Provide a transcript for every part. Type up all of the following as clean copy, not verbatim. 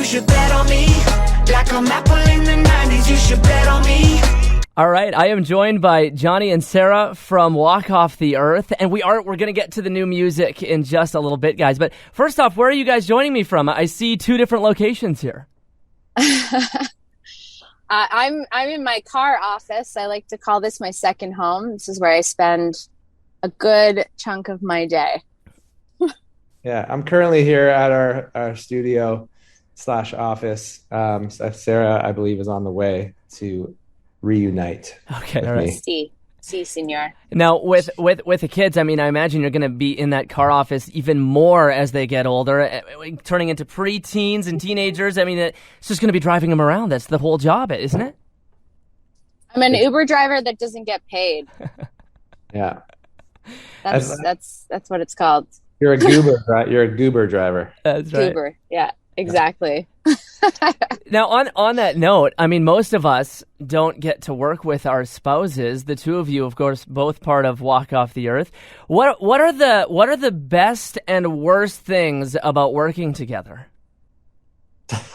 should bet on me. Like I'm Apple in the 90s, you should bet on me. All right, I am joined by Gianni and Sarah from Walk Off the Earth, and we're going to get to the new music in just a little bit, guys. But first off, where are you guys joining me from? I see two different locations here. I'm in my car office. I like to call this my second home. This is where I spend a good chunk of my day. Yeah, I'm currently here at our studio / office. Sarah, I believe, is on the way to reunite. Okay, all right. Si, senor. Now, with the kids, I mean, I imagine you're going to be in that car office even more as they get older, turning into preteens and teenagers. I mean, it's just going to be driving them around. That's the whole job, isn't it? I'm an Uber driver that doesn't get paid. Yeah. That's what it's called. You're a goober, right? You're a goober driver. That's right. Goober, yeah, exactly. Now, on that note, I mean, most of us don't get to work with our spouses. The two of you, of course, both part of Walk Off the Earth. What are the best and worst things about working together?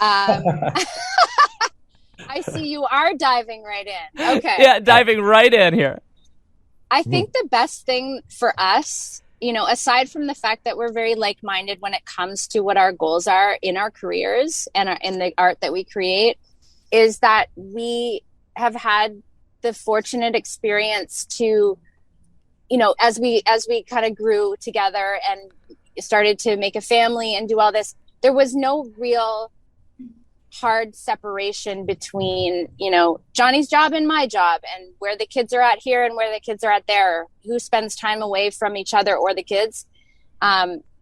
I see you are diving right in. Okay. Yeah, diving right in here. I think the best thing for us, aside from the fact that we're very like-minded when it comes to what our goals are in our careers and in the art that we create, is that we have had the fortunate experience to, as we kind of grew together and started to make a family and do all this, there was no real hard separation between, Johnny's job and my job, and where the kids are at here and where the kids are at there, who spends time away from each other or the kids.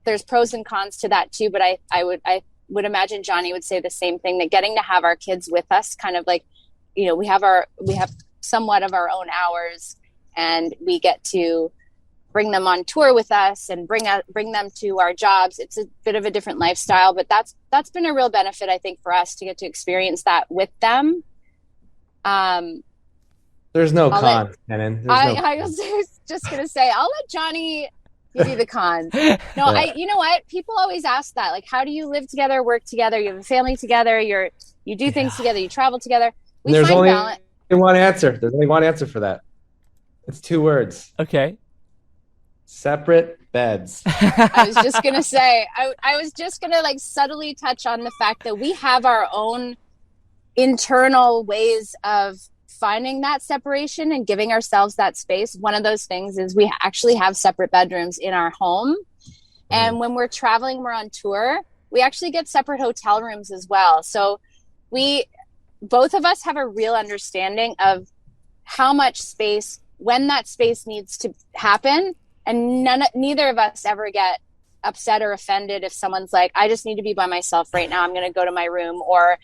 There's pros and cons to that too, but I would imagine Johnny would say the same thing, that getting to have our kids with us, kind of like, we have somewhat of our own hours, and we get to bring them on tour with us and bring them to our jobs. It's a bit of a different lifestyle, but that's been a real benefit, I think, for us to get to experience that with them. There's no cons, Kenton. I was just going to say, I'll let Johnny give you the cons. No, you know what? People always ask that, like, how do you live together, work together? You have a family together. You do things together. You travel together. There's only one answer. There's only one answer for that. It's 2 words. Okay. Separate beds. I was just going to say, I was just going to like subtly touch on the fact that we have our own internal ways of finding that separation and giving ourselves that space. One of those things is we actually have separate bedrooms in our home. And when we're traveling, we're on tour, we actually get separate hotel rooms as well. So both of us have a real understanding of how much space, when that space needs to happen. And neither of us ever get upset or offended if someone's like, I just need to be by myself right now. I'm going to go to my room. Or,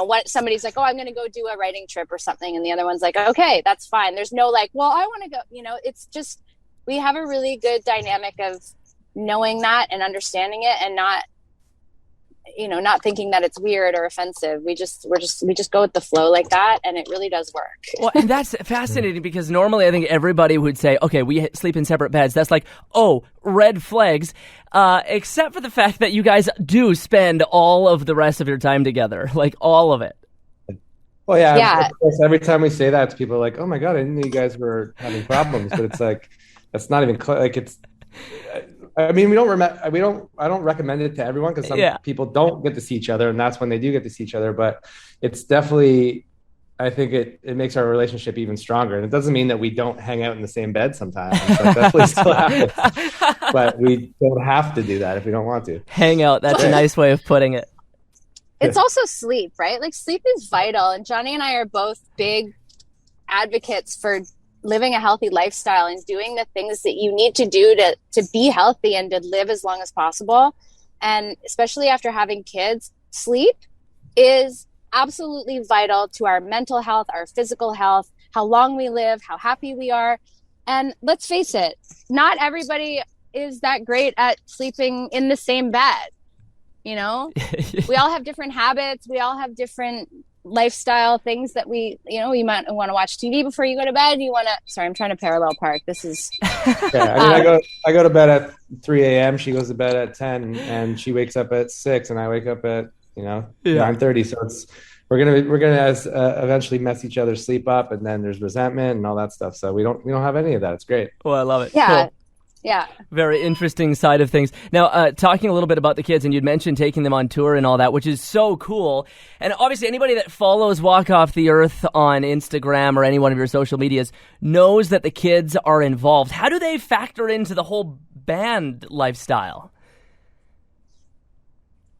what somebody's like, oh, I'm going to go do a writing trip or something. And the other one's like, okay, that's fine. There's no like, well, I want to go, it's just, we have a really good dynamic of knowing that and understanding it, and not thinking that it's weird or offensive. We just go with the flow like that, and it really does work. Well, and that's fascinating, because normally I think everybody would say, okay, we sleep in separate beds. That's like, oh, red flags, except for the fact that you guys do spend all of the rest of your time together, like all of it. Well, yeah. Of course, every time we say that, people are like, oh my God, I didn't know you guys were having problems. But it's like, that's not even like it's. I mean, I don't recommend it to everyone, because some people don't get to see each other, and that's when they do get to see each other. But it's definitely, I think it makes our relationship even stronger. And it doesn't mean that we don't hang out in the same bed sometimes. That definitely still happens. But we don't have to do that if we don't want to. Hang out. That's a nice way of putting it. It's also sleep, right? Like, sleep is vital. And Johnny and I are both big advocates for living a healthy lifestyle and doing the things that you need to do to be healthy and to live as long as possible. And especially after having kids, sleep is absolutely vital to our mental health, our physical health, how long we live, how happy we are. And let's face it, not everybody is that great at sleeping in the same bed. We all have different habits. We all have different lifestyle things that we might want to watch TV before you go to bed. Sorry, I'm trying to parallel park. This is Yeah, I mean, I go to bed at 3 a.m. She goes to bed at 10, and she wakes up at 6, and I wake up at 9:30. So we're gonna eventually mess each other's sleep up, and then there's resentment and all that stuff. So we don't have any of that. It's great. Well, I love it. Yeah. Cool. Yeah. Very interesting side of things. Now, talking a little bit about the kids, and you'd mentioned taking them on tour and all that, which is so cool. And obviously, anybody that follows Walk Off the Earth on Instagram or any one of your social medias knows that the kids are involved. How do they factor into the whole band lifestyle?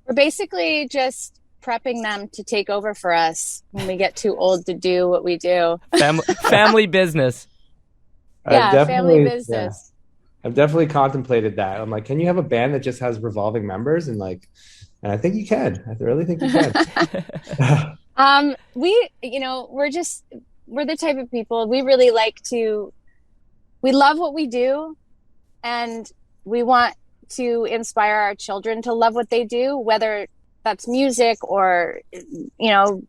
We're basically just prepping them to take over for us when we get too old to do what we do. Family business. Yeah, family business. Yeah. I've definitely contemplated that. I'm like, can you have a band that just has revolving members? And I think you can. I really think you can. We're the type of people, we really we love what we do, and we want to inspire our children to love what they do, whether that's music or,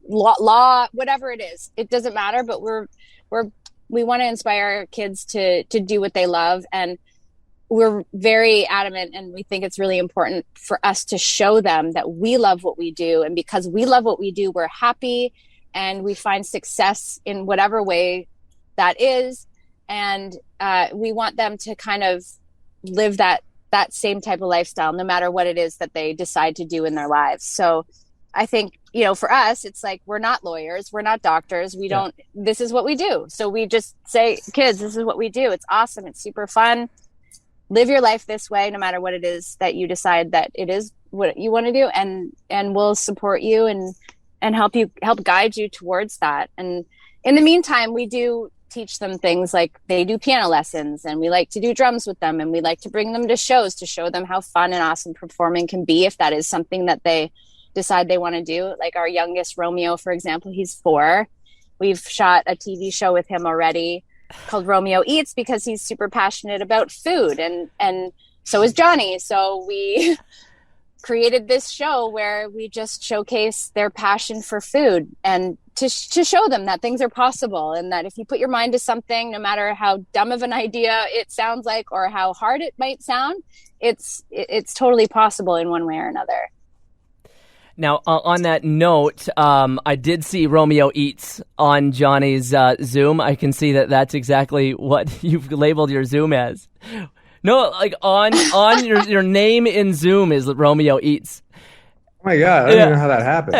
law, whatever it is. It doesn't matter, but we want to inspire our kids to do what they love. And we're very adamant, and we think it's really important for us to show them that we love what we do. And because we love what we do, we're happy and we find success in whatever way that is. And we want them to kind of live that same type of lifestyle, no matter what it is that they decide to do in their lives. So I think, for us, it's like, we're not lawyers, we're not doctors. This is what we do. So we just say, kids, this is what we do. It's awesome. It's super fun. Live your life this way, no matter what it is that you decide that it is what you want to do. And we'll support you and help guide you towards that. And in the meantime, we do teach them things like they do piano lessons, and we like to do drums with them, and we like to bring them to shows to show them how fun and awesome performing can be if that is something that they decide they want to do. Like our youngest, Romeo, for example, he's 4. We've shot a TV show with him already called Romeo Eats, because he's super passionate about food, and so is Gianni. So we created this show where we just showcase their passion for food, and to show them that things are possible, and that if you put your mind to something, no matter how dumb of an idea it sounds like or how hard it might sound, it's totally possible in one way or another. Now, on that note, I did see Romeo Eats on Johnny's Zoom. I can see that that's exactly what you've labeled your Zoom as. No, like on your name in Zoom is Romeo Eats. Oh my God, I don't even know how that happened.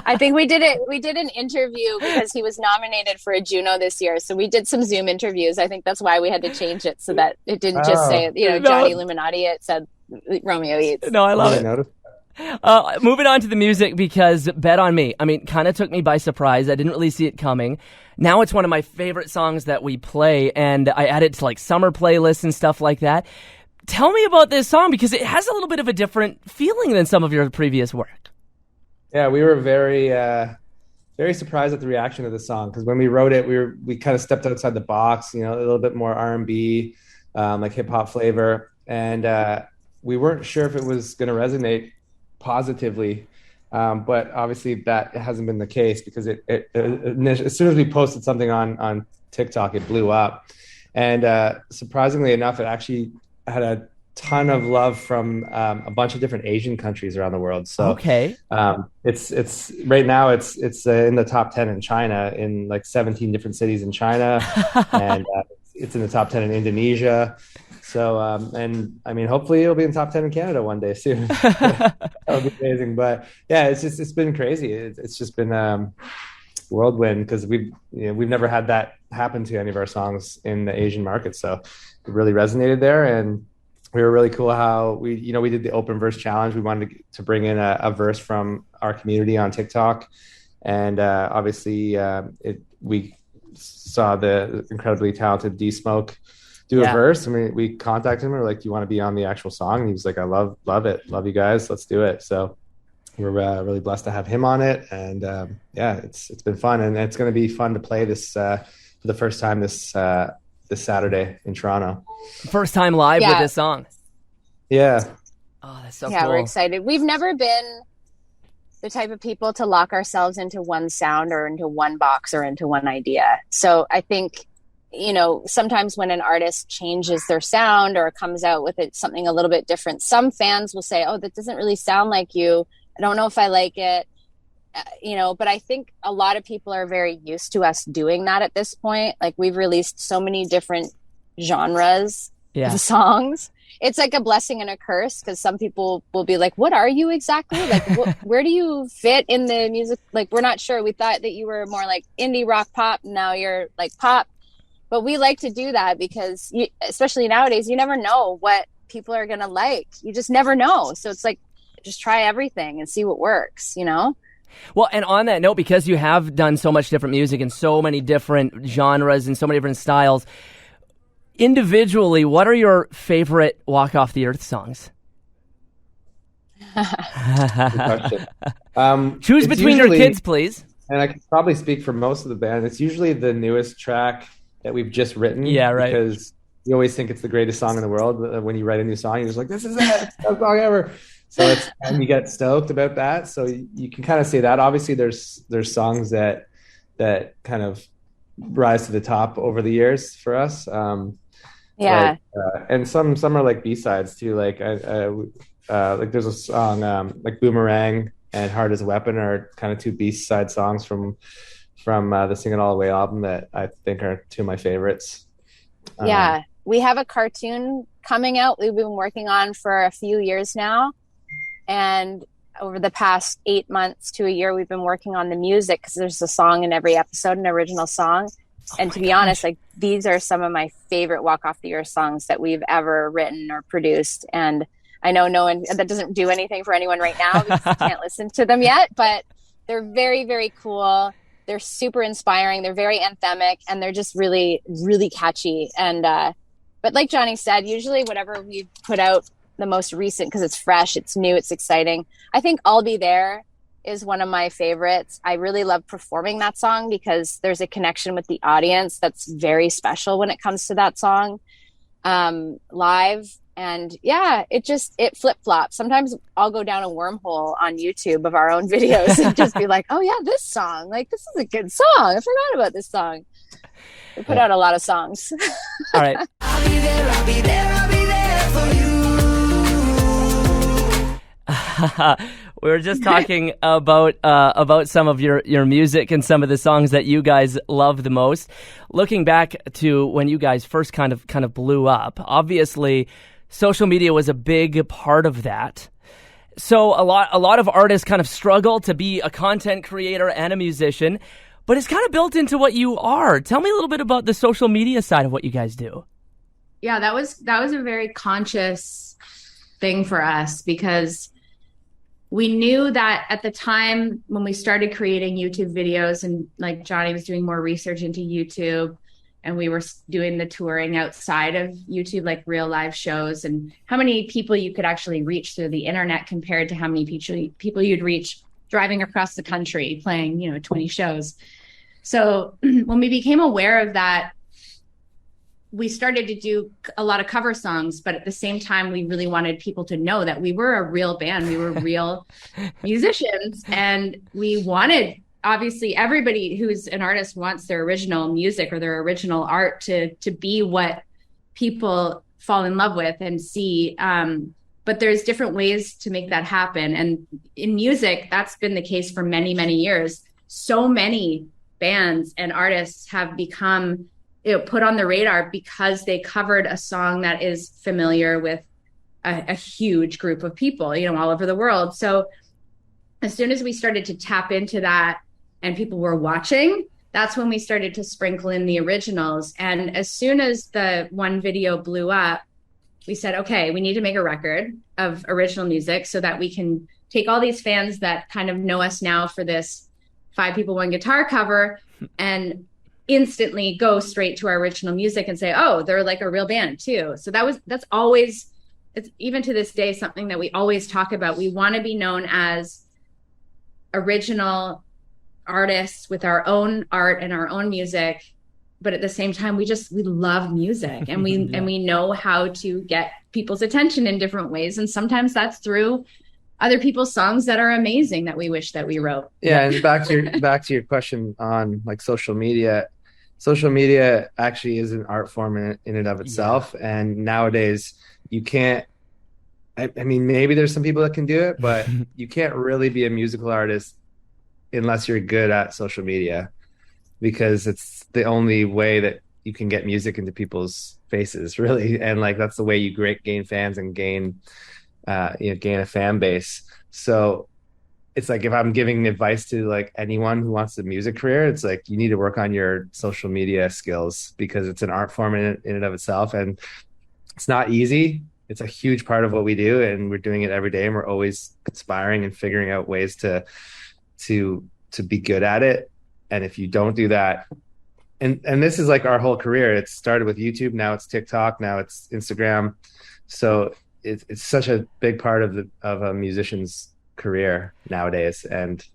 I think we did it. We did an interview because he was nominated for a Juno this year. So we did some Zoom interviews. I think that's why we had to change it so that it didn't just say, Johnny Illuminati. It said Romeo Eats. No, I love it. Moving on to the music, because Bet on Me, kind of took me by surprise. I didn't really see it coming. Now it's one of my favorite songs that we play, and I add it to like summer playlists and stuff like that. Tell me about this song, because it has a little bit of a different feeling than some of your previous work. Yeah, we were very, very surprised at the reaction of the song, because when we wrote it, we kind of stepped outside the box, a little bit more R&B, like hip hop flavor, and we weren't sure if it was going to resonate positively, but obviously that hasn't been the case, because it as soon as we posted something on TikTok, it blew up, and surprisingly enough, it actually had a ton of love from a bunch of different Asian countries around the world. So okay, it's right now it's in the top 10 in China, in like 17 different cities in China, and it's in the top 10 in Indonesia. So, and hopefully it'll be in top 10 in Canada one day soon. That would be amazing. But yeah, it's been crazy. It's just been whirlwind, because we've never had that happen to any of our songs in the Asian market. So it really resonated there, and we were really cool how we did the open verse challenge. We wanted to bring in a verse from our community on TikTok, and obviously we saw the incredibly talented D Smoke do a verse. We contacted him. We were like, "Do you want to be on the actual song?" And he was like, "I love it, love you guys. Let's do it." So we're really blessed to have him on it, and it's been fun, and it's going to be fun to play this for the first time this Saturday in Toronto. First time live with this song. Yeah. Oh, that's so cool. Yeah, we're excited. We've never been the type of people to lock ourselves into one sound or into one box or into one idea. So I think, sometimes when an artist changes their sound or comes out with something a little bit different, some fans will say, oh, that doesn't really sound like you. I don't know if I like it. But I think a lot of people are very used to us doing that at this point. Like, we've released so many different genres of songs. It's like a blessing and a curse, because some people will be like, what are you exactly? Like, where do you fit in the music? Like, we're not sure. We thought that you were more like indie rock pop. Now you're like pop. But we like to do that because, especially nowadays, you never know what people are going to like. You just never know. So it's like, just try everything and see what works, Well, and on that note, because you have done so much different music and so many different genres and so many different styles, individually, what are your favorite Walk Off the Earth songs? Good question. Choose between your kids, please. And I can probably speak for most of the band. It's usually the newest track that we've just written. Yeah, right. Because you always think it's the greatest song in the world. When you write a new song, you're just like, this is it. It's the best song ever. So and you get stoked about that. So you can kind of say that. Obviously, there's songs that kind of rise to the top over the years for us. Yeah. And some are like B-sides too. Like like there's a song like Boomerang and Hard as a Weapon are kind of two B-side songs from the Sing It All Away album that I think are two of my favorites. Yeah. We have a cartoon coming out we've been working on for a few years now. And over the past 8 months to a year, we've been working on the music, because there's a song in every episode, an original song. And to be honest, like, these are some of my favorite Walk Off the Earth songs that we've ever written or produced. And I know that doesn't do anything for anyone right now because you can't listen to them yet, but they're very, very cool. They're super inspiring. They're very anthemic, and they're just really, really catchy. And, but like Gianni said, usually whatever we put out the most recent, because it's fresh, it's new, it's exciting. I think I'll Be There is one of my favorites. I really love performing that song because there's a connection with the audience that's very special when it comes to that song live. And yeah, it flip-flops. Sometimes I'll go down a wormhole on YouTube of our own videos and just be like, oh yeah, this song, like, this is a good song. I forgot about this song. We put out a lot of songs. All right. I'll be there, I'll be there, I'll be there for you. We were just talking about some of your music and some of the songs that you guys love the most. Looking back to when you guys first kind of blew up, obviously social media was a big part of that. So a lot of artists kind of struggle to be a content creator and a musician, but it's kind of built into what you are. Tell me a little bit about the social media side of what you guys do. Yeah, that was a very conscious thing for us, because we knew that at the time when we started creating YouTube videos, and like Gianni was doing more research into YouTube, and we were doing the touring outside of YouTube, like real live shows, and how many people you could actually reach through the internet compared to how many people you'd reach driving across the country playing, 20 shows. So when we became aware of that, we started to do a lot of cover songs, but at the same time, we really wanted people to know that we were a real band. We were real musicians, and we wanted, obviously, everybody who's an artist wants their original music or their original art to be what people fall in love with and see. But there's different ways to make that happen. And in music, that's been the case for many, many years. So many bands and artists have become put on the radar because they covered a song that is familiar with a huge group of people, all over the world. So as soon as we started to tap into that and people were watching, that's when we started to sprinkle in the originals. And as soon as the one video blew up, we said, okay, we need to make a record of original music so that we can take all these fans that kind of know us now for this 5 people, 1 guitar cover and instantly go straight to our original music and say, oh, they're like a real band too. So that's always, it's even to this day, something that we always talk about. We want to be known as original artists with our own art and our own music. But at the same time, we love music, and we know how to get people's attention in different ways. And sometimes that's through other people's songs that are amazing that we wish that we wrote. Yeah, and back to your question on like social media. Social media actually is an art form in and of itself, and nowadays you can't. I mean, maybe there's some people that can do it, but you can't really be a musical artist unless you're good at social media, because it's the only way that you can get music into people's faces, really, and like that's the way you gain fans and gain a fan base. So it's like, if I'm giving advice to like anyone who wants a music career, it's like you need to work on your social media skills, because it's an art form in and of itself, and it's not easy. It's a huge part of what we do, and we're doing it every day, and we're always conspiring and figuring out ways to be good at it. And if you don't do that, and this is like our whole career. It started with YouTube, now it's TikTok, now it's Instagram. So it's such a big part of a musician's career nowadays, and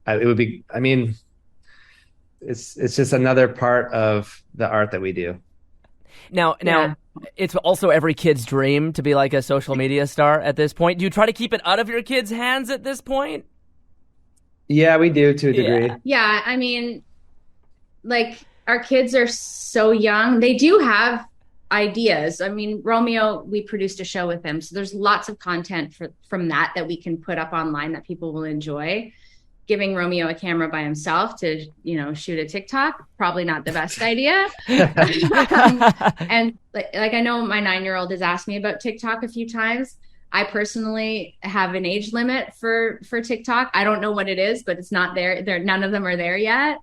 it would be. I mean, it's just another part of the art that we do. Now, it's also every kid's dream to be like a social media star at this point. Do you try to keep it out of your kids' hands at this point? Yeah, we do, to a degree. Yeah, I mean, like, our kids are so young. They do have ideas. I mean, Romeo, we produced a show with him, so there's lots of content from that we can put up online that people will enjoy. Giving Romeo a camera by himself to, shoot a TikTok, probably not the best idea. And like I know my 9-year-old has asked me about TikTok a few times. I personally have an age limit for TikTok. I don't know what it is, but it's not there. None of them are there yet.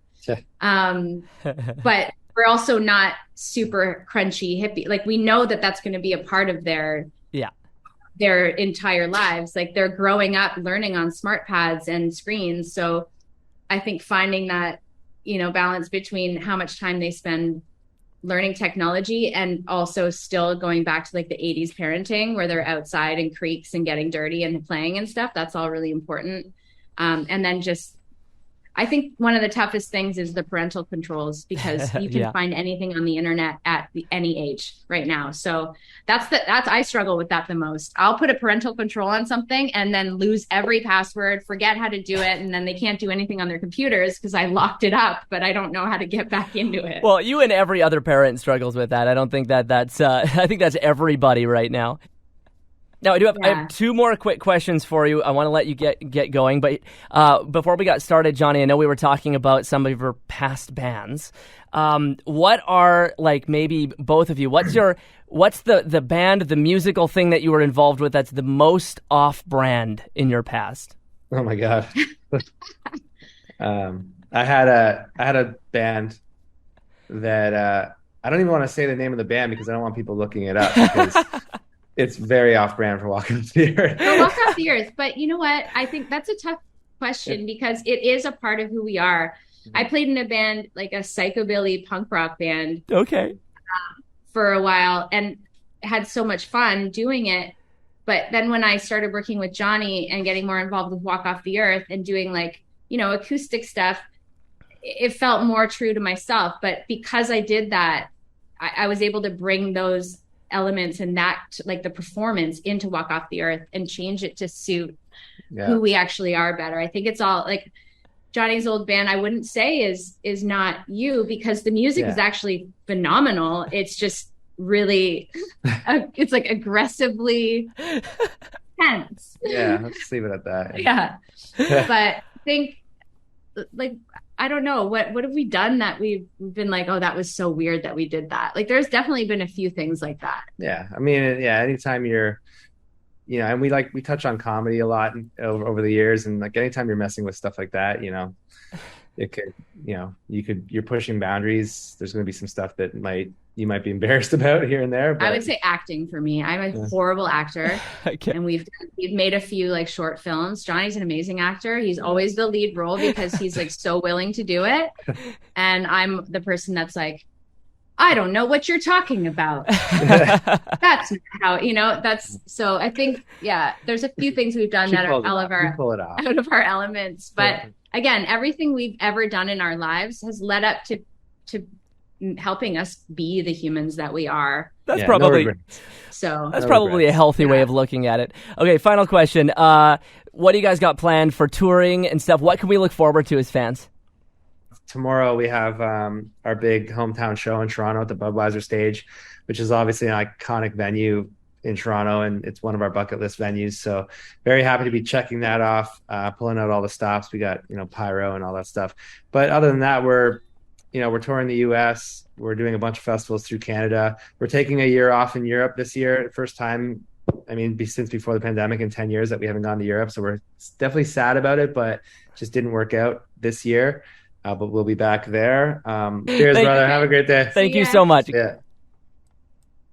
But we're also not super crunchy hippie. Like, we know that that's going to be a part of their entire lives. Like, they're growing up learning on smart pads and screens. So I think finding that, balance between how much time they spend learning technology and also still going back to like the 80s parenting, where they're outside in creeks and getting dirty and playing and stuff. That's all really important. And then I think one of the toughest things is the parental controls, because you can find anything on the internet at any age right now. So I struggle with that the most. I'll put a parental control on something and then lose every password, forget how to do it, and then they can't do anything on their computers because I locked it up, but I don't know how to get back into it. Well, you and every other parent struggles with that. I don't think that's I think that's everybody right now. Now, I have 2 more quick questions for you. I want to let you get going. But before we got started, Gianni, I know we were talking about some of your past bands. What are, like, maybe both of you, what's the band, the musical thing that you were involved with that's the most off-brand in your past? Oh, my God. I had a band that I don't even want to say the name of the band because I don't want people looking it up, because it's very off-brand for Walk Off the Earth. Walk Off the Earth. But you know what? I think that's a tough question because it is a part of who we are. I played in a band, like a psychobilly punk rock band. Okay. For a while and had so much fun doing it. But then when I started working with Gianni and getting more involved with Walk Off the Earth and doing acoustic stuff, it felt more true to myself. But because I did that, I was able to bring those elements and that, like the performance, into Walk Off the Earth and change it to suit who we actually are better. I think it's all like Johnny's old band, I wouldn't say is not you, because the music is actually phenomenal. It's just really, it's like aggressively tense. Yeah, let's leave it at that. Yeah. But I think, like, I don't know, what have we done that we've been like, oh, that was so weird that we did that? Like, there's definitely been a few things like that. Yeah. I mean, anytime you're, and we touch on comedy a lot over the years, and like anytime you're messing with stuff like that, it could, you're pushing boundaries. There's going to be some stuff that you might be embarrassed about here and there. But I would say acting for me. I'm a horrible actor. And we've made a few like short films. Johnny's an amazing actor. He's always the lead role because he's like so willing to do it. And I'm the person that's like, I don't know what you're talking about. That's how, so I think, there's a few things we've done that are out of our elements. But again, everything we've ever done in our lives has led up to helping us be the humans that we are. That's Yeah, probably no regrets. So that's No probably a regrets. healthy way of looking at it. Okay, final question. What do you guys got planned for touring and stuff? What can we look forward to as fans? Tomorrow we have our big hometown show in Toronto at the Budweiser stage, which is obviously an iconic venue in Toronto, and it's one of our bucket list venues. So very happy to be checking that off, pulling out all the stops. We got, pyro and all that stuff. But other than that, we're touring the US. We're doing a bunch of festivals through Canada. We're taking a year off in Europe this year. First time, since before the pandemic in 10 years that we haven't gone to Europe. So we're definitely sad about it, but just didn't work out this year. But we'll be back there. Cheers, brother. Have a great day. Thank you so much. Yeah.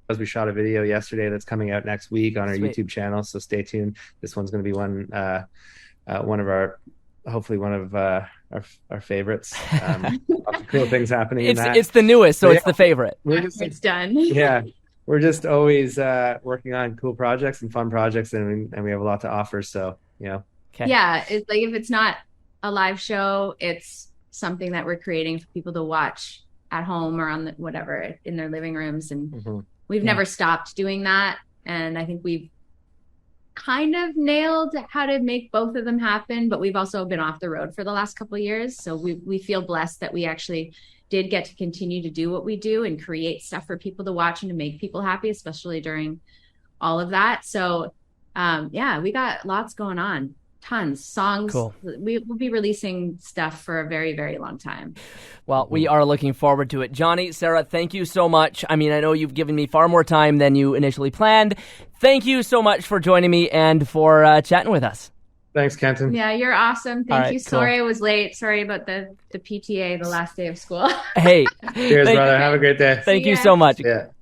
As we shot a video yesterday that's coming out next week on our Sweet. YouTube channel, so stay tuned. This one's going to be one of our, hopefully one of our favorites. Lots of cool things happening in that. It's the newest, so it's the favorite. it's done. Yeah, we're just always working on cool projects and fun projects, and we have a lot to offer. So Okay. Yeah, it's like if it's not a live show, it's something that we're creating for people to watch at home or on whatever in their living rooms, and we've never stopped doing that. And I think we've kind of nailed how to make both of them happen, but we've also been off the road for the last couple of years, so we feel blessed that we actually did get to continue to do what we do and create stuff for people to watch and to make people happy, especially during all of that. So we got lots going on. Tons songs. Cool. We will be releasing stuff for a very, very long time. Well, we are looking forward to it. Gianni, Sarah, thank you so much. I know you've given me far more time than you initially planned. Thank you so much for joining me and for chatting with us. Thanks, Kenton. Yeah, you're awesome. Thank right, you. cool. Sorry I was late. Sorry about the PTA, the last day of school. Hey. Cheers, brother. Have a great day. Thank you Yeah. so much. Yeah.